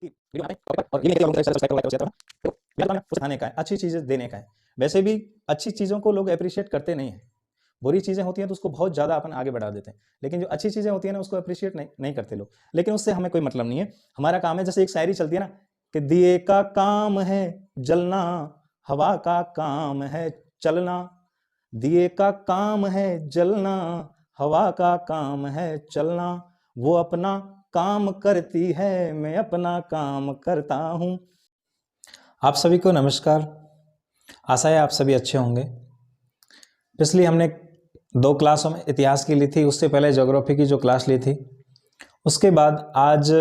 Video बनाते हैं और ये नहीं कहते सब्सक्राइब करो, लाइक करो, तो मेरा काम है कुछ सिखाने का है, अच्छी चीजें देने का है। वैसे भी अच्छी चीजों को लोग अप्रिशिएट करते नहीं है, बुरी चीजें होती हैं तो उसको बहुत ज्यादा अपन आगे बढ़ा देते हैं, लेकिन जो अच्छी चीजें होती है ना उसको अप्रिशिएट नहीं करते लोग। लेकिन उससे हमें कोई मतलब नहीं है, हमारा काम है, जैसे एक शायरी चलती है ना कि दिए का काम है जलना, हवा का काम है चलना, दिए का काम है जलना, हवा का काम है चलना, वो अपना काम करती है, मैं अपना काम करता हूं। आप सभी को नमस्कार, आशा है आप सभी अच्छे होंगे। पिछली हमने 2 क्लासों में इतिहास की ली थी, उससे पहले ज्योग्राफी की जो क्लास ली थी, उसके बाद आज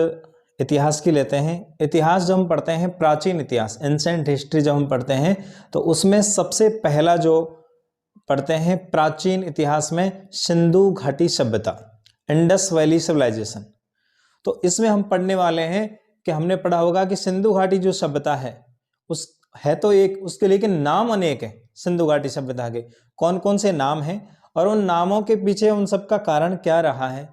इतिहास की लेते हैं। इतिहास जब हम पढ़ते हैं, प्राचीन इतिहास, एंसेंट हिस्ट्री जब हम पढ़ते हैं, तो उसमें सबसे पहला जो पढ़ते हैं प्राचीन इतिहास में सिंधु घाटी सभ्यता, इंडस वैली सिविलाइजेशन। तो इसमें हम पढ़ने वाले हैं कि हमने पढ़ा होगा कि सिंधु घाटी जो सभ्यता है उस है तो एक, उसके लेकिन नाम अनेक है। सिंधु घाटी सभ्यता के कौन कौन से नाम हैं और उन नामों के पीछे उन सबका कारण क्या रहा है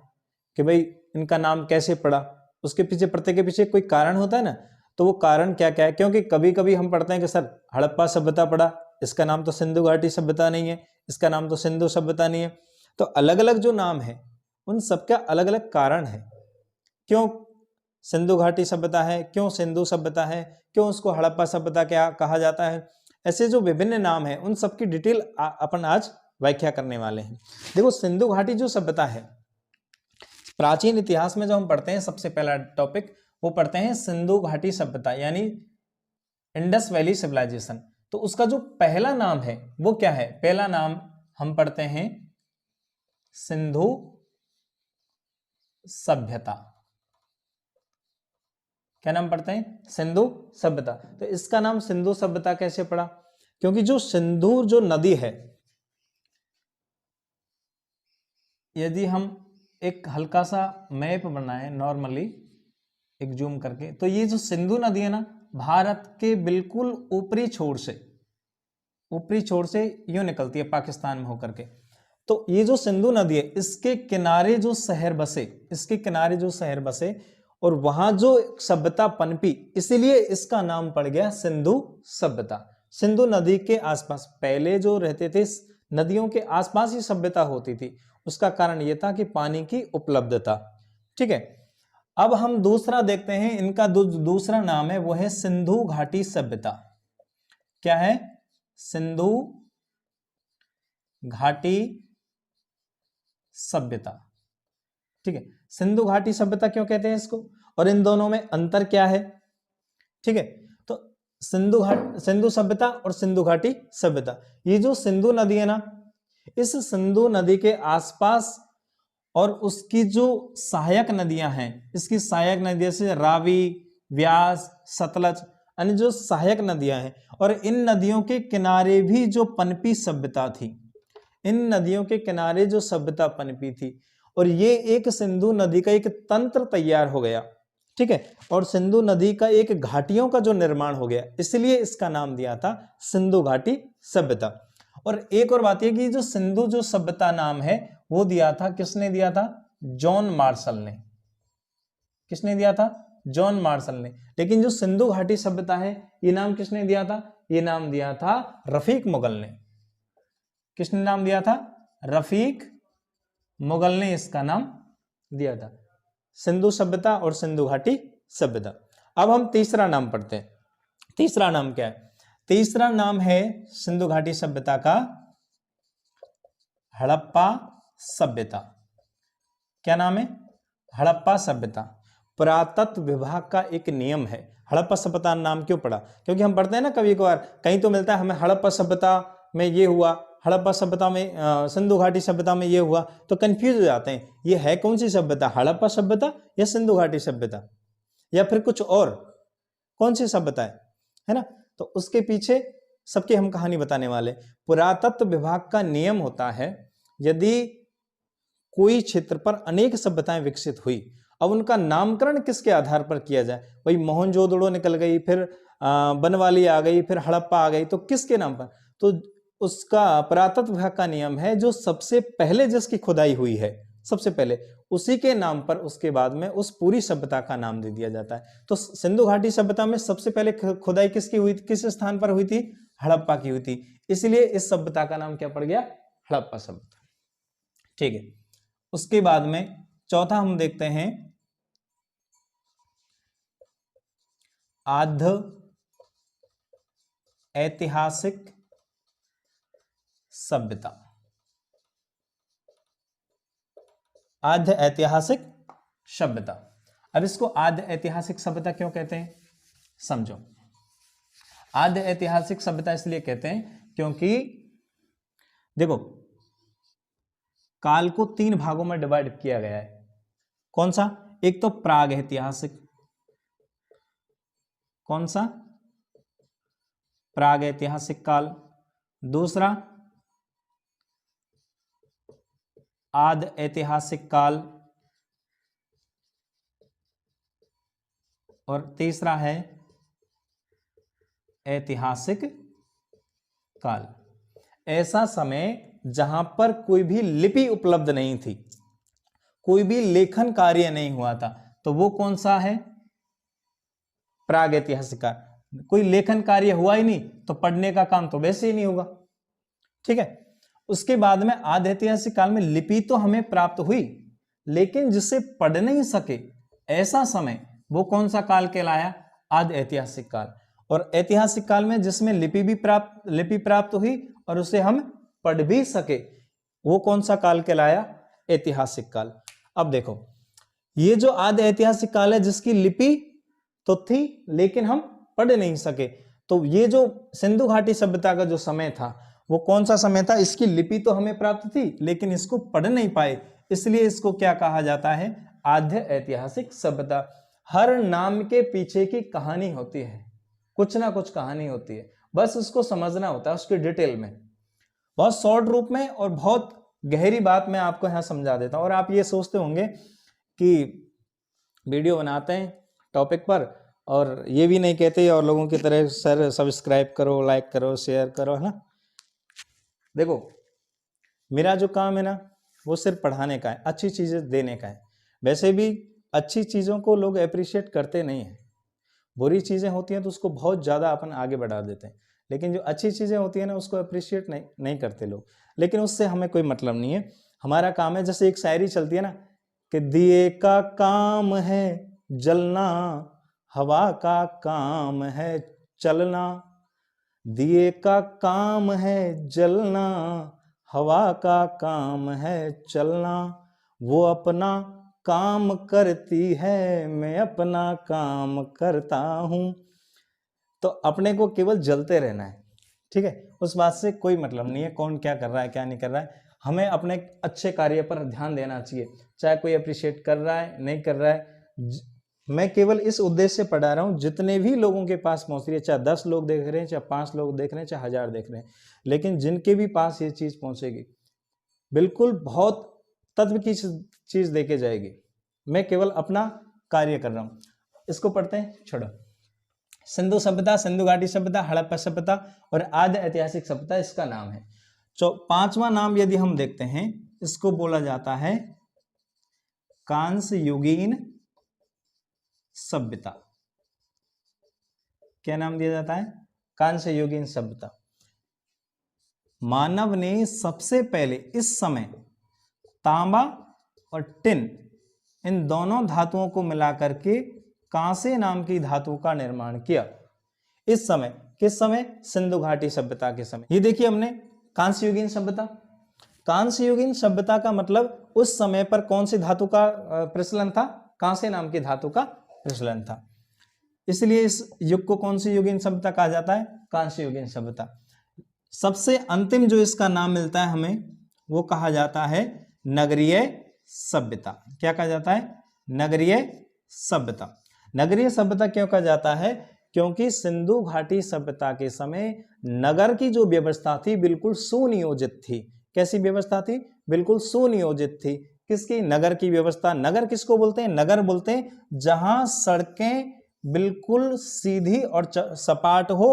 कि भाई इनका नाम कैसे पड़ा, उसके पीछे प्रत्येक के पीछे कोई कारण होता है ना, तो वो कारण क्या क्या है। क्योंकि कभी कभी हम पढ़ते हैं कि सर हड़प्पा सभ्यता पढ़ा, इसका नाम तो सिंधु घाटी सभ्यता नहीं है, इसका नाम तो सिंधु सभ्यता नहीं है। तो अलग अलग जो नाम है उन सबका अलग अलग कारण है, क्यों सिंधु घाटी सभ्यता है, क्यों सिंधु सभ्यता है, क्यों उसको हड़प्पा सभ्यता क्या कहा जाता है। ऐसे जो विभिन्न नाम है उन सबकी डिटेल अपन आज व्याख्या करने वाले हैं। देखो सिंधु घाटी जो सभ्यता है, प्राचीन इतिहास में जो हम पढ़ते हैं, सबसे पहला टॉपिक वो पढ़ते हैं सिंधु घाटी सभ्यता यानी इंडस वैली सिविलाइजेशन। तो उसका जो पहला नाम है वो क्या है, पहला नाम हम पढ़ते हैं सिंधु सभ्यता। क्या नाम पढ़ते हैं, सिंधु सभ्यता। तो इसका नाम सिंधु सभ्यता कैसे पड़ा, क्योंकि जो सिंधु जो नदी है, यदि हम एक हल्का सा मैप बनाएं नॉर्मली एक जूम करके, तो ये जो सिंधु नदी है ना, भारत के बिल्कुल ऊपरी छोर से यूं निकलती है पाकिस्तान में होकर के। तो ये जो सिंधु नदी है, इसके किनारे जो शहर बसे और वहां जो सभ्यता पनपी, इसीलिए इसका नाम पड़ गया सिंधु सभ्यता। सिंधु नदी के आसपास पहले जो रहते थे, नदियों के आसपास ही सभ्यता होती थी। उसका कारण यह था कि पानी की उपलब्धता। ठीक है, अब हम दूसरा देखते हैं, इनका दूसरा नाम है वो है सिंधु घाटी सभ्यता। क्या है, सिंधु घाटी सभ्यता। ठीक है, सिंधु घाटी सभ्यता क्यों कहते हैं इसको, और इन दोनों में अंतर क्या है। ठीक है, तो सिंधु सभ्यता और सिंधु घाटी सभ्यता, ये जो सिंधु नदी है ना, इस सिंधु नदी के आसपास और उसकी जो सहायक नदियां हैं, इसकी सहायक नदियां से रावी, व्यास, सतलज, अन्य जो सहायक नदियां हैं, और इन नदियों के किनारे भी जो पनपी सभ्यता थी, इन नदियों के किनारे जो सभ्यता पनपी थी, और ये एक सिंधु नदी का एक तंत्र तैयार हो गया। ठीक है, और सिंधु नदी का एक घाटियों का जो निर्माण हो गया, इसलिए इसका नाम दिया था सिंधु घाटी सभ्यता। और एक और बात यह कि जो सिंधु जो सभ्यता नाम है वो दिया था, किसने दिया था, जॉन मार्शल ने। किसने दिया था, जॉन मार्शल ने। लेकिन जो सिंधु घाटी सभ्यता है, ये नाम किसने दिया था, ये नाम दिया था रफीक मुगल ने। किसने नाम दिया था, रफीक मुगल ने इसका नाम दिया था, सिंधु सभ्यता और सिंधु घाटी सभ्यता। अब हम तीसरा नाम पढ़ते हैं। तीसरा नाम क्या है, तीसरा नाम है सिंधु घाटी सभ्यता का हड़प्पा सभ्यता। क्या नाम है, हड़प्पा सभ्यता। पुरातत्व विभाग का एक नियम है। हड़प्पा सभ्यता नाम क्यों पड़ा, क्योंकि हम पढ़ते हैं ना कभी कभार, कहीं तो मिलता है हमें हड़प्पा सभ्यता में ये हुआ, हड़प्पा सभ्यता में सिंधु घाटी सभ्यता में ये हुआ, तो कंफ्यूज हो जाते हैं, ये है कौन सी सभ्यता, हड़प्पा सभ्यता या सिंधु घाटी सभ्यता या फिर कुछ और, कौन सी सभ्यता है ना। तो उसके पीछे सबकी हम कहानी बताने वाले। पुरातत्व विभाग का नियम होता है, यदि कोई क्षेत्र पर अनेक सभ्यताएं विकसित हुई, अब उनका नामकरण किसके आधार पर किया जाए, वही मोहनजोदड़ो निकल गई, फिर बनवाली आ गई, फिर हड़प्पा आ गई, तो किसके नाम पर, तो उसका पुरातत्व विभाग का नियम है जो सबसे पहले जिसकी खुदाई हुई है, सबसे पहले, उसी के नाम पर उसके बाद में उस पूरी सभ्यता का नाम दे दिया जाता है। तो सिंधु घाटी सभ्यता में सबसे पहले खुदाई किसकी हुई, किस स्थान पर हुई थी, हड़प्पा की हुई थी, इसलिए इस सभ्यता का नाम क्या पड़ गया, हड़प्पा सभ्यता। ठीक है, उसके बाद में चौथा हम देखते हैं आद्य ऐतिहासिक सभ्यता। आद्य ऐतिहासिक सभ्यता। अब इसको आद्य ऐतिहासिक सभ्यता क्यों कहते हैं, समझो। आद्य ऐतिहासिक सभ्यता इसलिए कहते हैं क्योंकि देखो, काल को 3 भागों में डिवाइड किया गया है। कौन सा, एक तो प्राग ऐतिहासिक, कौन सा, प्राग ऐतिहासिक काल, दूसरा आद्य ऐतिहासिक काल, और तीसरा है ऐतिहासिक काल। ऐसा समय जहां पर कोई भी लिपि उपलब्ध नहीं थी, कोई भी लेखन कार्य नहीं हुआ था, तो वो कौन सा है, प्रागैतिहासिक काल। कोई लेखन कार्य हुआ ही नहीं तो पढ़ने का काम तो वैसे ही नहीं होगा। ठीक है, उसके बाद में आद्य ऐतिहासिक काल में लिपि तो हमें प्राप्त हुई, लेकिन जिसे पढ़ नहीं सके ऐसा समय, वो कौन सा काल कहलाया, आद्य ऐतिहासिक काल। और ऐतिहासिक काल में जिसमें लिपि प्राप्त हुई और उसे हम पढ़ भी सके, वो कौन सा काल कहलाया, ऐतिहासिक काल। अब देखो, ये जो आद्य ऐतिहासिक काल है, जिसकी लिपि तो थी लेकिन हम पढ़ नहीं सके, तो ये जो सिंधु घाटी सभ्यता का जो समय था, वो कौन सा समय था, इसकी लिपि तो हमें प्राप्त थी लेकिन इसको पढ़ नहीं पाए, इसलिए इसको क्या कहा जाता है, आद्य ऐतिहासिक सभ्यता। हर नाम के पीछे की कहानी होती है, कुछ ना कुछ कहानी होती है, बस उसको समझना होता है उसके डिटेल में, बहुत शॉर्ट रूप में, और बहुत गहरी बात मैं आपको यहां समझा देता हूं। और आप ये सोचते होंगे कि वीडियो बनाते हैं टॉपिक पर और ये भी नहीं कहते और लोगों की तरह सर सब्सक्राइब करो, लाइक करो, शेयर करो, है ना। देखो, मेरा जो काम है ना, वो सिर्फ पढ़ाने का है, अच्छी चीजें देने का है। वैसे भी अच्छी चीजों को लोग अप्रिशिएट करते नहीं है, बुरी चीजें होती हैं तो उसको बहुत ज्यादा अपन आगे बढ़ा देते हैं, लेकिन जो अच्छी चीजें होती है ना, उसको अप्रिशिएट नहीं करते लोग। लेकिन उससे हमें कोई मतलब नहीं है, हमारा काम है, जैसे एक शायरी चलती है ना, कि दिए का काम है जलना, हवा का काम है चलना, दिए का काम है जलना, हवा का काम है चलना, वो अपना काम करती है, मैं अपना काम करता हूं। तो अपने को केवल जलते रहना है, ठीक है, उस बात से कोई मतलब नहीं है कौन क्या कर रहा है, क्या नहीं कर रहा है। हमें अपने अच्छे कार्य पर ध्यान देना चाहिए, चाहे कोई अप्रिशिएट कर रहा है नहीं कर रहा है। मैं केवल इस उद्देश्य से पढ़ा रहा हूं, जितने भी लोगों के पास पहुंच रही है, चाहे 10 लोग देख रहे हैं, चाहे 5 लोग देख रहे हैं, चाहे 1000 देख रहे हैं, लेकिन जिनके भी पास ये चीज पहुंचेगी, बिल्कुल बहुत तत्व की चीज देके जाएगी। मैं केवल अपना कार्य कर रहा हूं। इसको पढ़ते हैं, छोड़ो। सिंधु सभ्यता, सिंधु घाटी सभ्यता, हड़प्पा सभ्यता और आद्य ऐतिहासिक सभ्यता इसका नाम है। 5वां नाम यदि हम देखते हैं, इसको बोला जाता है कांस्य युगीन सभ्यता। क्या नाम दिया जाता है, कांस्य युगीन सभ्यता। मानव ने सबसे पहले इस समय तांबा और टिन, इन दोनों धातुओं को मिलाकर के कांसे नाम की धातु का निर्माण किया। इस समय, किस समय, सिंधु घाटी सभ्यता के समय। ये देखिए हमने कांस्य युगीन सभ्यता, कांस्य युगीन सभ्यता का मतलब उस समय पर कौन सी धातु का प्रचलन था, कांसे नाम की धातु का प्रचलन था, इसलिए इस युग को कौन सी युगीन सभ्यता कहा जाता है, कांस्य युगीन सभ्यता। सबसे अंतिम जो इसका नाम मिलता है हमें, वो कहा जाता है नगरीय सभ्यता। क्या कहा जाता है, नगरीय सभ्यता। नगरीय सभ्यता क्यों कहा जाता है, क्योंकि सिंधु घाटी सभ्यता के समय नगर की जो व्यवस्था थी बिल्कुल सुनियोजित थी। कैसी व्यवस्था थी, बिल्कुल सुनियोजित थी। किसकी, नगर की व्यवस्था। नगर किसको बोलते हैं, नगर बोलते हैं जहां सड़कें बिल्कुल सीधी और सपाट हो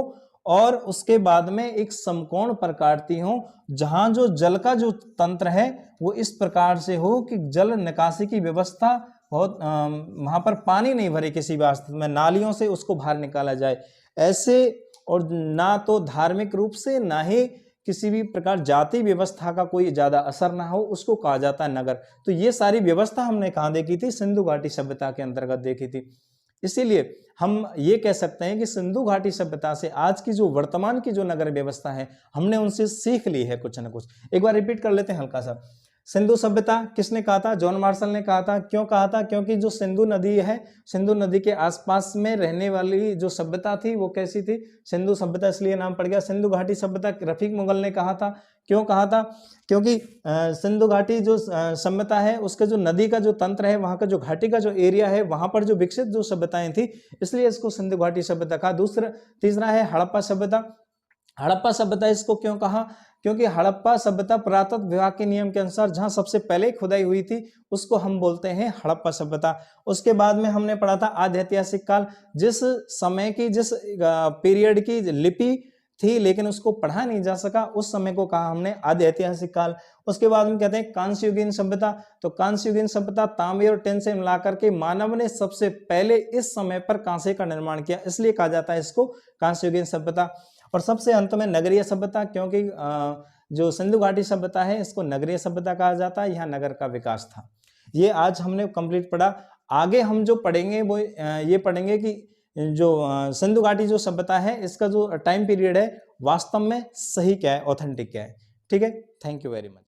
और उसके बाद में एक समकोण पर काटती हूं, जहां जो जल का जो तंत्र है वो इस प्रकार से हो कि जल निकासी की व्यवस्था बहुत वहां पर पानी नहीं भरे, किसी वास्तव में नालियों से उसको बाहर निकाला जाए ऐसे, और ना तो धार्मिक रूप से ना ही किसी भी प्रकार जाति व्यवस्था का कोई ज्यादा असर ना हो, उसको कहा जाता है नगर। तो ये सारी व्यवस्था हमने कहाँ देखी थी? सिंधु घाटी सभ्यता के अंतर्गत देखी थी। इसीलिए हम ये कह सकते हैं कि सिंधु घाटी सभ्यता से आज की जो वर्तमान की जो नगर व्यवस्था है, हमने उनसे सीख ली है कुछ ना कुछ। एक बार रिपीट कर लेते हैं हल्का सा। सिंधु सभ्यता किसने कहा था? जॉन मार्शल ने कहा था। क्यों कहा था? क्योंकि जो सिंधु नदी है, सिंधु नदी के आसपास में रहने वाली जो सभ्यता थी वो कैसी थी? सिंधु सभ्यता, इसलिए नाम पड़ गया सिंधु घाटी सभ्यता। रफीक मुगल ने कहा था। क्यों कहा था? क्योंकि सिंधु घाटी जो सभ्यता है उसका जो नदी का जो तंत्र है, वहां का जो घाटी का जो एरिया है, वहां पर जो विकसित जो सभ्यताएं थी, इसलिए इसको सिंधु घाटी सभ्यता कहा। तीसरा है हड़प्पा सभ्यता। हड़प्पा सभ्यता इसको क्यों कहा? क्योंकि हड़प्पा सभ्यता पुरातत्व विभाग के नियम के अनुसार जहां सबसे पहले खुदाई हुई थी उसको हम बोलते हैं हड़प्पा सभ्यता। उसके बाद में हमने पढ़ा था आद्य ऐतिहासिक काल, जिस समय की जिस पीरियड की लिपि थी लेकिन उसको पढ़ा नहीं जा सका, उस समय को कहा हमने आद्य ऐतिहासिक काल। उसके बाद में कहते हैं कांस्ययुगीन सभ्यता। तो कांस्ययुगीन सभ्यता तांबे और टिन से मिलाकर के मानव ने सबसे पहले इस समय पर कांसे का निर्माण किया, इसलिए कहा जाता है इसको कांस्ययुगीन सभ्यता। और सबसे अंत में नगरीय सभ्यता, क्योंकि जो सिंधु घाटी सभ्यता है इसको नगरीय सभ्यता कहा जाता है, यहाँ नगर का विकास था। ये आज हमने कंप्लीट पढ़ा। आगे हम जो पढ़ेंगे वो ये पढ़ेंगे कि जो सिंधु घाटी जो सभ्यता है इसका जो टाइम पीरियड है वास्तव में सही क्या है, ऑथेंटिक क्या है। ठीक है, थैंक यू वेरी मच।